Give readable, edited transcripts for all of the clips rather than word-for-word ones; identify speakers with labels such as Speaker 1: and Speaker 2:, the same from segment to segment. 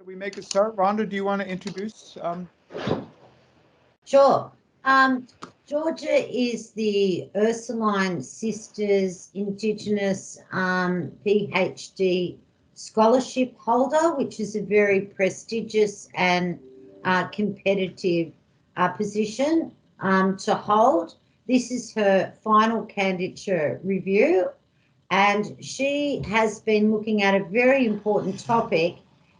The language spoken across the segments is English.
Speaker 1: do we make a start? Rhonda, do you want to introduce?
Speaker 2: Sure. Georgia is the Ursuline Sisters Indigenous PhD scholarship holder, which is a very prestigious and competitive position to hold. This is her final candidature review, and she has been looking at a very important topic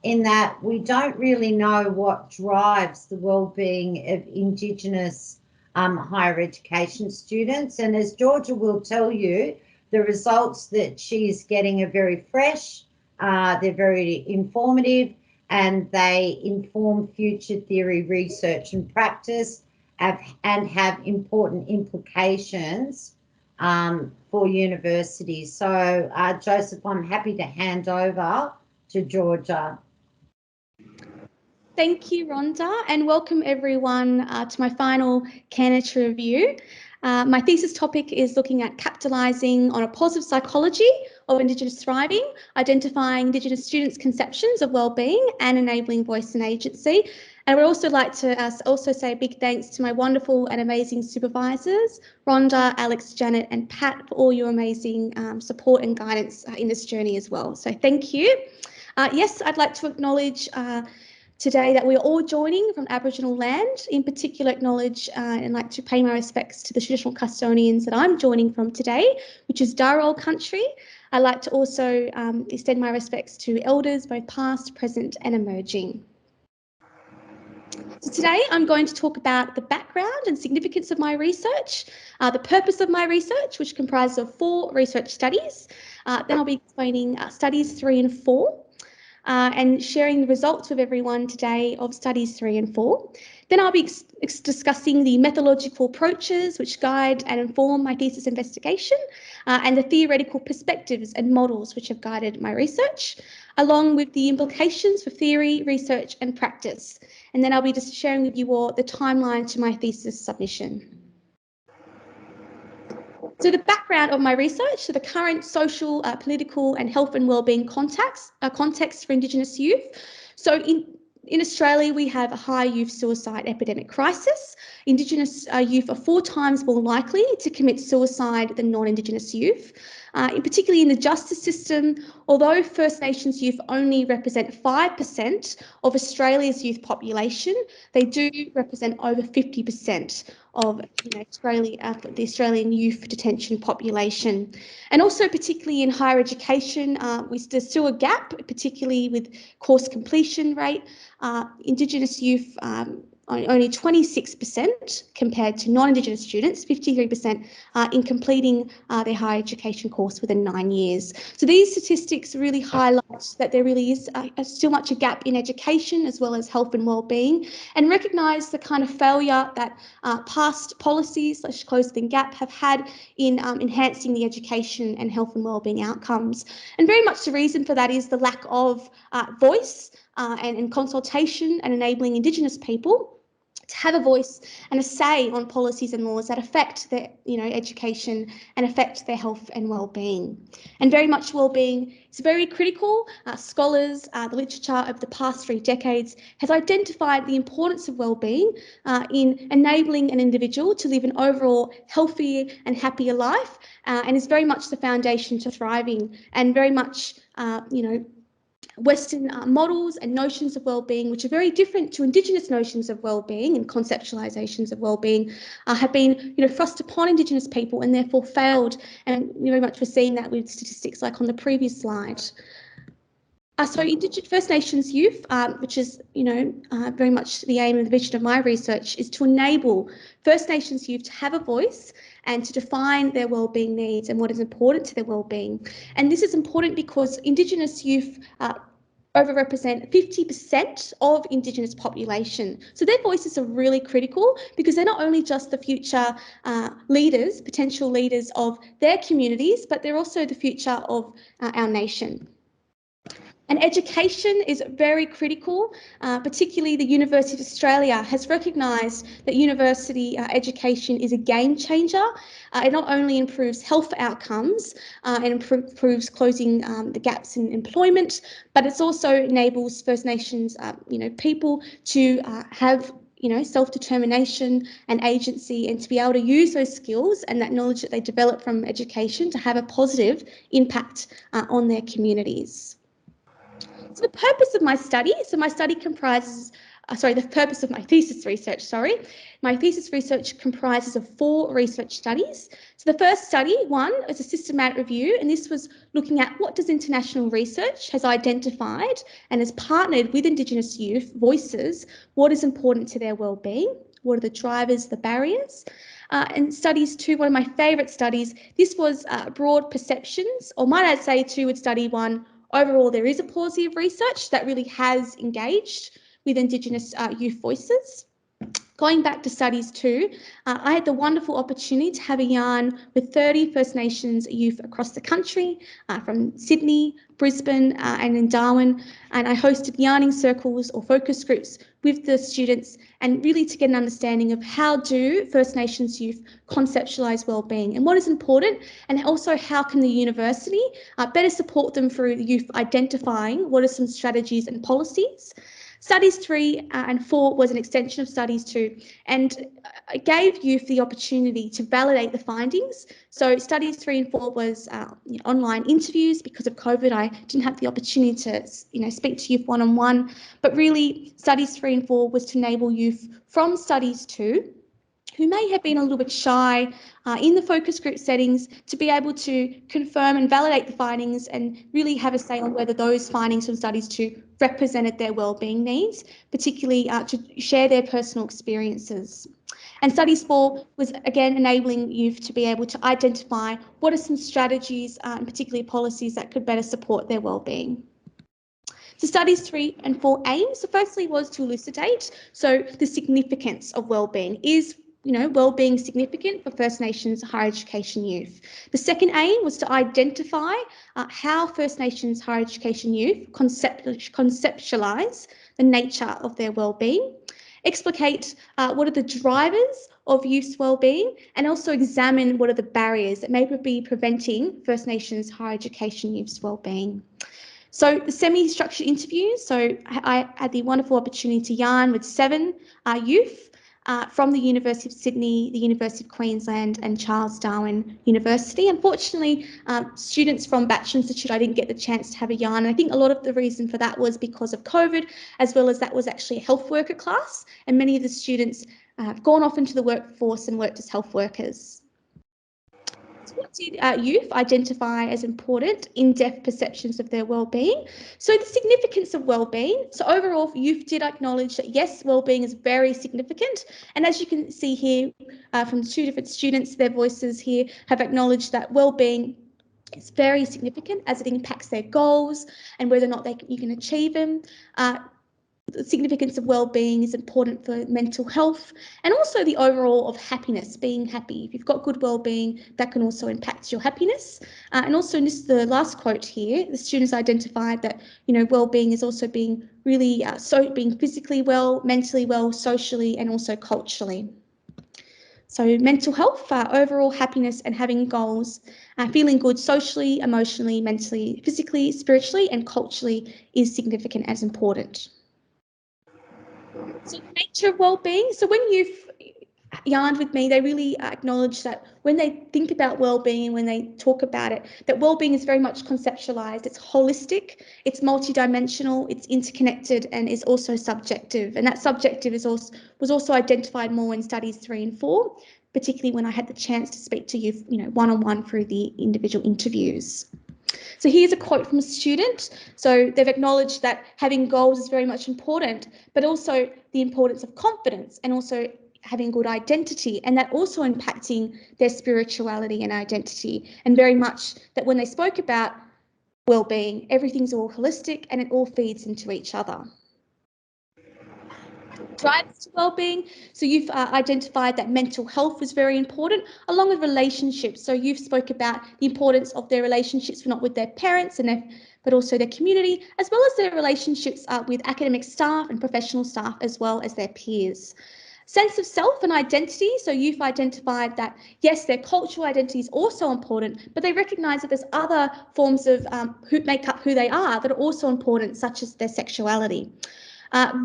Speaker 2: in that we don't really know what drives the well-being of Indigenous higher education students. And as Georgia will tell you, the results that she is getting are very fresh, they're very informative, and they inform future theory, research and practice and have important implications for universities. So, Joseph, I'm happy to hand over to Georgia.
Speaker 3: Thank you, Rhonda, and welcome everyone to my final candidature review. My thesis topic is looking at capitalising on a positive psychology of Indigenous thriving, identifying Indigenous students' conceptions of wellbeing and enabling voice and agency. And I would also like to also say a big thanks to my wonderful and amazing supervisors, Rhonda, Alex, Janet and Pat, for all your amazing support and guidance in this journey as well. So thank you. Yes, I'd like to acknowledge today that we're all joining from Aboriginal land. In particular, acknowledge and like to pay my respects to the traditional custodians that I'm joining from today, which is Doctoral country. I'd like to also extend my respects to elders, both past, present and emerging. So today I'm going to talk about the background and significance of my research, the purpose of my research, which comprises of 4 research studies. Then I'll be explaining studies 3 and 4. And sharing the results with everyone today of studies 3 and 4. Then I'll be discussing the methodological approaches which guide and inform my thesis investigation and the theoretical perspectives and models which have guided my research, along with the implications for theory, research and practice. And then I'll be just sharing with you all the timeline to my thesis submission. So the background of my research, so the current social, political and health and wellbeing context for Indigenous youth. So in Australia, we have a high youth suicide epidemic crisis. Indigenous youth are 4 times more likely to commit suicide than non-Indigenous youth. Particularly in the justice system, although First Nations youth only represent 5% of Australia's youth population, they do represent over 50% of the Australian youth detention population. And also particularly in higher education, there's still a gap, particularly with course completion rate. Indigenous youth only 26% compared to non-Indigenous students, 53% in completing their higher education course within 9 years. So these statistics really highlight that there really is still much a gap in education as well as health and wellbeing, and recognise the kind of failure that past policies such as Closing the Gap have had in enhancing the education and health and wellbeing outcomes. And very much the reason for that is the lack of voice and consultation and enabling Indigenous people to have a voice and a say on policies and laws that affect their education and affect their health and well-being. And very much well-being is very critical. Scholars, the literature of the past 3 decades has identified the importance of well-being in enabling an individual to live an overall healthier and happier life, and is very much the foundation to thriving, and very much Western models and notions of well-being, which are very different to Indigenous notions of well-being and conceptualisations of well-being, have been thrust upon Indigenous people and therefore failed. And very much we're seeing that with statistics like on the previous slide. So First Nations youth, which is very much the aim and the vision of my research, is to enable First Nations youth to have a voice and to define their wellbeing needs and what is important to their wellbeing. And this is important because Indigenous youth overrepresent 50% of Indigenous population. So their voices are really critical because they're not only just the future leaders, potential leaders of their communities, but they're also the future of our nation. And education is very critical, particularly the University of Australia has recognised that university education is a game changer. It not only improves health outcomes and improves closing the gaps in employment, but it also enables First Nations people to have self-determination and agency, and to be able to use those skills and that knowledge that they develop from education to have a positive impact on their communities. So the purpose of my study, the purpose of my thesis research, my thesis research comprises of 4 research studies. So the first study, one, is a systematic review, and this was looking at what does international research has identified and has partnered with Indigenous youth voices, what is important to their wellbeing, what are the drivers, the barriers. And studies 2, one of my favourite studies, this was broad perceptions, or might I say 2 with study 1, overall, there is a paucity of research that really has engaged with Indigenous youth voices. Going back to studies 2, I had the wonderful opportunity to have a yarn with 30 First Nations youth across the country, from Sydney, Brisbane and in Darwin, and I hosted yarning circles or focus groups with the students, and really to get an understanding of how do First Nations youth conceptualise wellbeing and what is important, and also how can the university better support them through the youth identifying what are some strategies and policies. Studies 3 and 4 was an extension of studies 2, and it gave youth the opportunity to validate the findings. So studies 3 and 4 was online interviews. Because of COVID, I didn't have the opportunity to speak to youth one-on-one, but really studies 3 and 4 was to enable youth from studies 2 who may have been a little bit shy in the focus group settings to be able to confirm and validate the findings and really have a say on whether those findings from studies 2 represented their wellbeing needs, particularly to share their personal experiences. And studies 4 was again enabling youth to be able to identify what are some strategies and particularly policies that could better support their wellbeing. So studies 3 and 4 aims, so firstly was to elucidate the significance of wellbeing. Is wellbeing significant for First Nations higher education youth? The second aim was to identify how First Nations higher education youth conceptualise the nature of their wellbeing, explicate what are the drivers of youth's wellbeing, and also examine what are the barriers that may be preventing First Nations higher education youth's wellbeing. So the semi-structured interviews, so I had the wonderful opportunity to yarn with 7 youth from the University of Sydney, the University of Queensland and Charles Darwin University. Unfortunately, students from Bachelor Institute, I didn't get the chance to have a yarn. And I think a lot of the reason for that was because of COVID, as well as that was actually a health worker class, and many of the students have gone off into the workforce and worked as health workers. So what did youth identify as important in-depth perceptions of their wellbeing? So the significance of wellbeing. So overall, youth did acknowledge that yes, wellbeing is very significant. And as you can see here from 2 different students, their voices here have acknowledged that wellbeing is very significant as it impacts their goals and whether or not you can achieve them. The significance of wellbeing is important for mental health and also the overall of happiness, being happy. If you've got good wellbeing, that can also impact your happiness. And also, this is the last quote here, the students identified that, wellbeing is also being really, being physically well, mentally well, socially, and also culturally. So mental health, overall happiness and having goals, feeling good socially, emotionally, mentally, physically, spiritually, and culturally is significant as important. So the nature of wellbeing. So when you've yarned with me, they really acknowledge that when they think about wellbeing and when they talk about it, that wellbeing is very much conceptualised. It's holistic, it's multidimensional, it's interconnected, and is also subjective. And that subjective was also identified more in studies 3 and 4, particularly when I had the chance to speak to you, one-on-one through the individual interviews. So here's a quote from a student. So they've acknowledged that having goals is very much important, but also the importance of confidence and also having good identity, and that also impacting their spirituality and identity, and very much that when they spoke about well-being, everything's all holistic and it all feeds into each other. Drivers to wellbeing. So you've identified that mental health was very important, along with relationships. So you've spoke about the importance of their relationships, not with their parents but also their community, as well as their relationships with academic staff and professional staff, as well as their peers. Sense of self and identity. So you've identified that, yes, their cultural identity is also important, but they recognise that there's other forms of who make up who they are that are also important, such as their sexuality.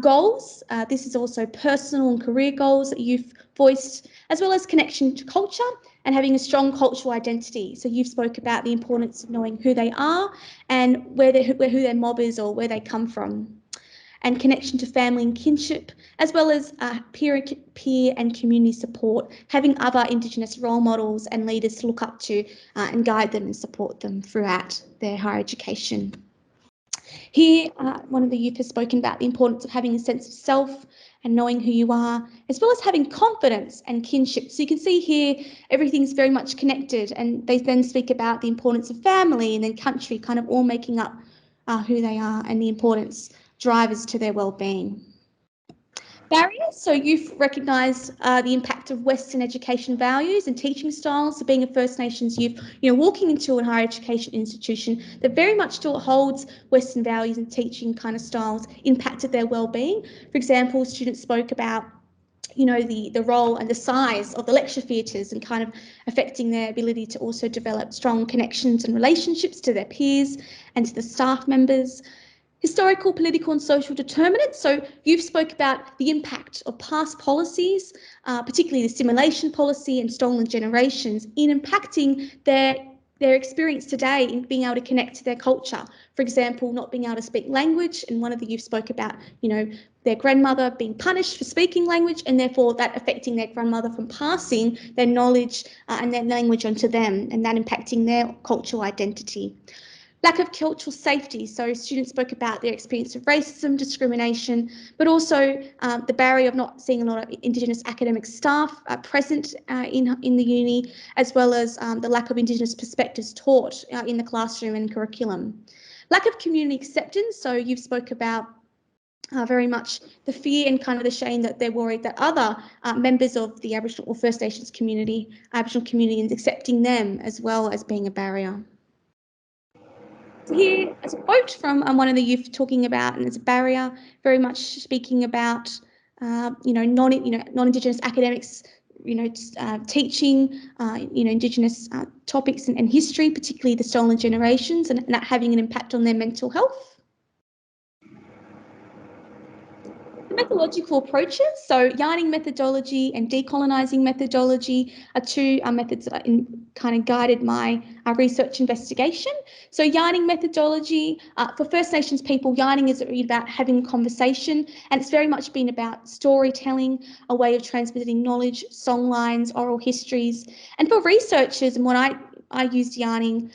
Speaker 3: Goals, this is also personal and career goals that you've voiced, as well as connection to culture and having a strong cultural identity. So you've spoke about the importance of knowing who they are and who their mob is or where they come from. And connection to family and kinship, as well as peer and community support, having other Indigenous role models and leaders to look up to and guide them and support them throughout their higher education. Here, one of the youth has spoken about the importance of having a sense of self and knowing who you are, as well as having confidence and kinship. So you can see here, everything's very much connected, and they then speak about the importance of family and then country, kind of all making up who they are and the importance drivers to their well-being. Barriers, so you've recognised the impact of Western education values and teaching styles. So being a First Nations youth, walking into a higher education institution that very much still holds Western values and teaching kind of styles impacted their well-being. For example, students spoke about the role and the size of the lecture theatres and kind of affecting their ability to also develop strong connections and relationships to their peers and to the staff members. Historical, political and social determinants. So you've spoke about the impact of past policies, particularly the assimilation policy and stolen generations, in impacting their experience today in being able to connect to their culture. For example, not being able to speak language, and one of the youth spoke about, their grandmother being punished for speaking language and therefore that affecting their grandmother from passing their knowledge and their language onto them, and that impacting their cultural identity. Lack of cultural safety. So students spoke about their experience of racism, discrimination, but also the barrier of not seeing a lot of Indigenous academic staff present in the uni, as well as the lack of Indigenous perspectives taught in the classroom and curriculum. Lack of community acceptance. So you've spoke about very much the fear and kind of the shame that they're worried that other members of the Aboriginal or First Nations community, Aboriginal community, and accepting them as well as being a barrier. Here, as a quote from one of the youth talking about, and it's a barrier, very much speaking about, non-Indigenous academics, teaching, Indigenous topics and history, particularly the stolen generations, and that having an impact on their mental health. Methodological approaches, so yarning methodology and decolonising methodology are two methods that kind of guided my research investigation. So yarning methodology, for First Nations people, yarning is about having a conversation, and it's very much been about storytelling, a way of transmitting knowledge, songlines, oral histories. And for researchers, and what I used yarning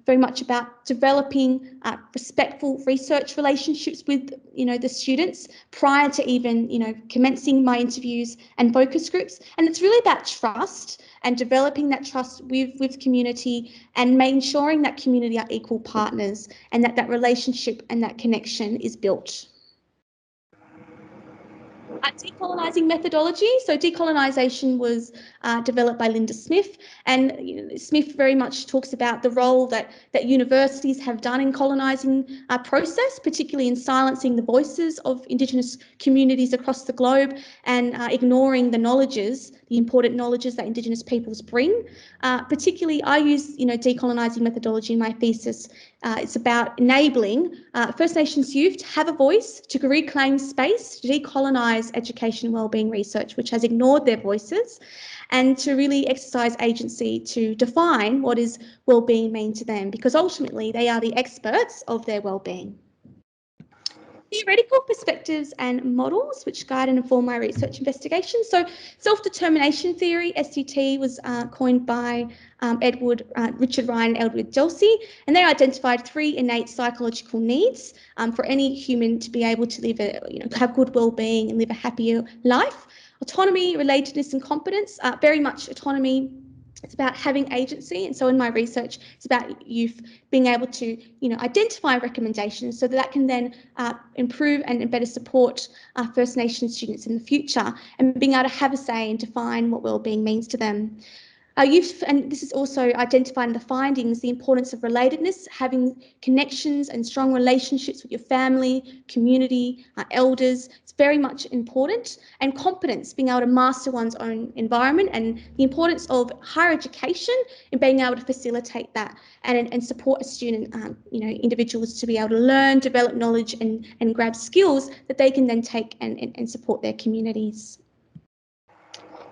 Speaker 3: very much about developing respectful research relationships with, the students prior to even, commencing my interviews and focus groups. And it's really about trust and developing that trust with community and ensuring that community are equal partners and that relationship and that connection is built. Decolonising methodology. So decolonisation was developed by Linda Smith, and Smith very much talks about the role that universities have done in colonising process, particularly in silencing the voices of Indigenous communities across the globe and ignoring the knowledges, the important knowledges that Indigenous peoples bring. Particularly, I use decolonising methodology in my thesis. It's about enabling First Nations youth to have a voice, to reclaim space, to decolonise education and wellbeing research, which has ignored their voices, and to really exercise agency to define what is wellbeing mean to them, because ultimately they are the experts of their wellbeing. Theoretical perspectives and models which guide and inform my research investigation. So self-determination theory, SDT, was coined by Richard Ryan and Edward Delsey, and they identified 3 innate psychological needs for any human to be able to live have good well-being and live a happier life. Autonomy, relatedness and competence, very much autonomy It's about having agency, and so in my research, it's about youth being able to, identify recommendations so that can then improve and better support First Nations students in the future, and being able to have a say and define what wellbeing means to them. Youth, and this is also identified in the findings, the importance of relatedness, having connections and strong relationships with your family, community, elders. It's very much important. And competence, being able to master one's own environment, and the importance of higher education in being able to facilitate that and support a student, individuals to be able to learn, develop knowledge and grab skills that they can then take and support their communities.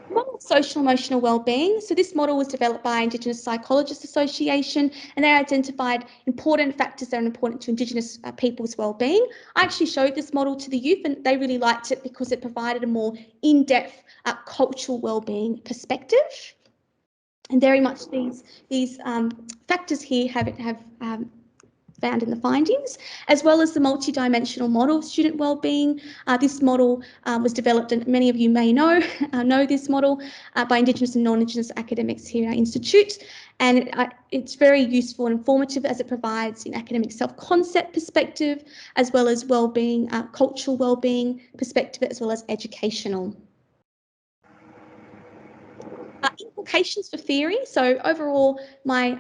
Speaker 3: Model of social emotional wellbeing. So this model was developed by Indigenous Psychologists Association, and they identified important factors that are important to Indigenous people's wellbeing. I actually showed this model to the youth, and they really liked it because it provided a more in-depth cultural wellbeing perspective. And very much these factors here have found in the findings, as well as the multidimensional model of student wellbeing. This model was developed, and many of you may know this model by Indigenous and non-Indigenous academics here at our institute. And it's very useful and informative as it provides an academic self-concept perspective, as well as wellbeing, cultural wellbeing perspective, as well as educational. Implications for theory. So overall, my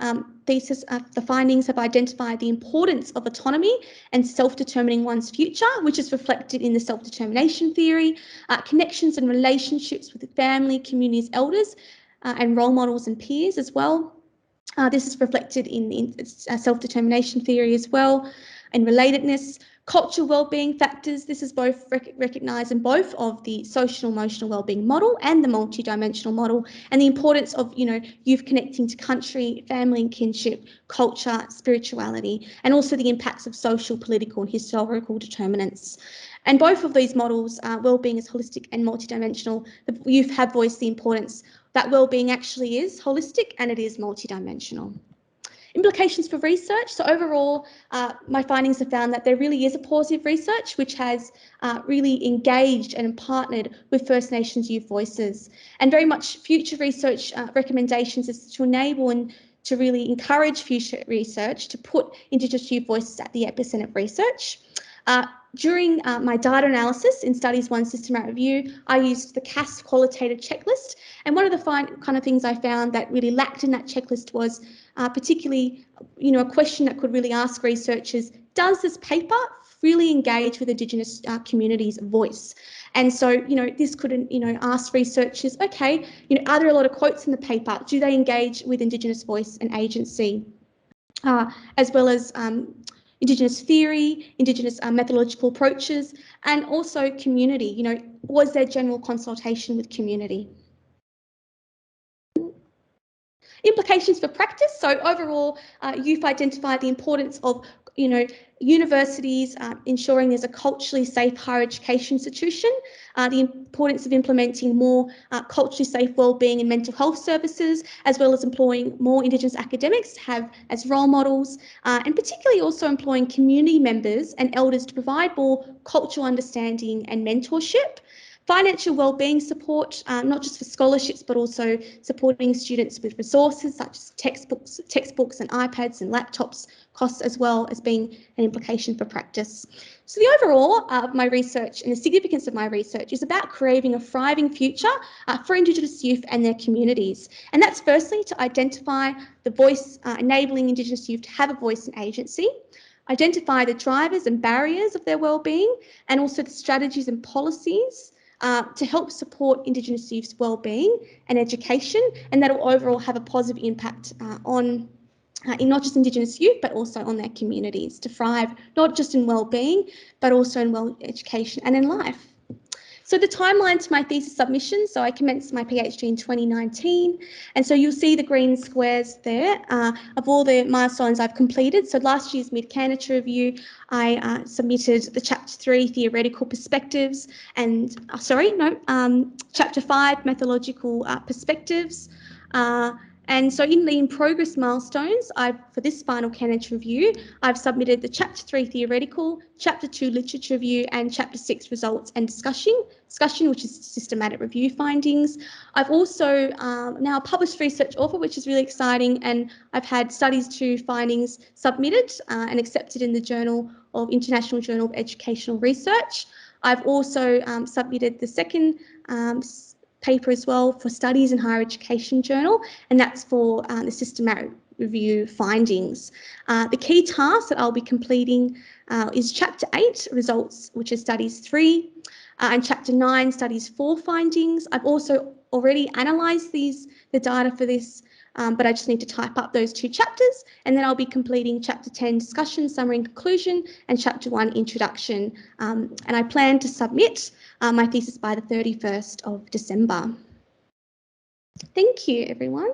Speaker 3: thesis, the findings have identified the importance of autonomy and self-determining one's future, which is reflected in the self-determination theory, connections and relationships with the family, communities, elders, and role models and peers as well. This is reflected in self-determination theory as well, and relatedness. Cultural wellbeing factors, this is both recognised in both of the social emotional wellbeing model and the multidimensional model, and the importance of youth connecting to country, family and kinship, culture, spirituality, and also the impacts of social, political and historical determinants. And both of these models, wellbeing is holistic and multidimensional. The youth have voiced the importance that wellbeing actually is holistic and it is multidimensional. Implications for research. So overall, my findings have found that there really is a positive research which has really engaged and partnered with First Nations youth voices. And very much future research recommendations is to enable and to really encourage future research to put Indigenous youth voices at the epicenter of research. During my data analysis in Studies 1 Systematic Review, I used the CAS qualitative checklist, and one of the kind of things I found that really lacked in that checklist was particularly, a question that could really ask researchers, does this paper really engage with Indigenous communities' voice? And so, this could, ask researchers, okay, are there a lot of quotes in the paper? Do they engage with Indigenous voice and agency? As well as Indigenous theory, Indigenous methodological approaches, and also community. Was there general consultation with community? Implications for practice. So overall, youth identified the importance of, universities ensuring there's a culturally safe higher education institution, the importance of implementing more culturally safe wellbeing and mental health services, as well as employing more Indigenous academics to have as role models, and particularly also employing community members and elders to provide more cultural understanding and mentorship. Financial wellbeing support, not just for scholarships, but also supporting students with resources such as textbooks and iPads and laptops costs, as well as being an implication for practice. So the overall of my research and the significance of my research is about creating a thriving future for Indigenous youth and their communities. And that's firstly to identify the voice, enabling Indigenous youth to have a voice and agency, identify the drivers and barriers of their wellbeing, and also the strategies and policies to help support Indigenous youth's wellbeing and education, and that will overall have a positive impact on in not just Indigenous youth, but also on their communities to thrive, not just in wellbeing, but also in education and in life. So the timeline to my thesis submission, so I commenced my PhD in 2019, and so you'll see the green squares there of all the milestones I've completed. So last year's mid-candidature review, I submitted the Chapter 3 theoretical perspectives and, Chapter 5 methodological perspectives, And so in the in-progress milestones, for this final candidates review, I've submitted the Chapter 3 theoretical, Chapter 2 literature review, and Chapter 6 results and discussion, which is systematic review findings. I've also now published research author, which is really exciting, and I've had studies to findings submitted and accepted in the International Journal of Educational Research. I've also submitted the second paper as well for Studies in Higher Education Journal, and that's for the systematic review findings. The key task that I'll be completing is Chapter 8, results, which is Studies 3, and Chapter 9, Studies 4 findings. I've also already analysed the data for this, but I just need to type up those 2 chapters, and then I'll be completing Chapter 10, discussion, summary and conclusion, and Chapter 1, introduction. And I plan to submit my thesis by the 31st of December. Thank you, everyone.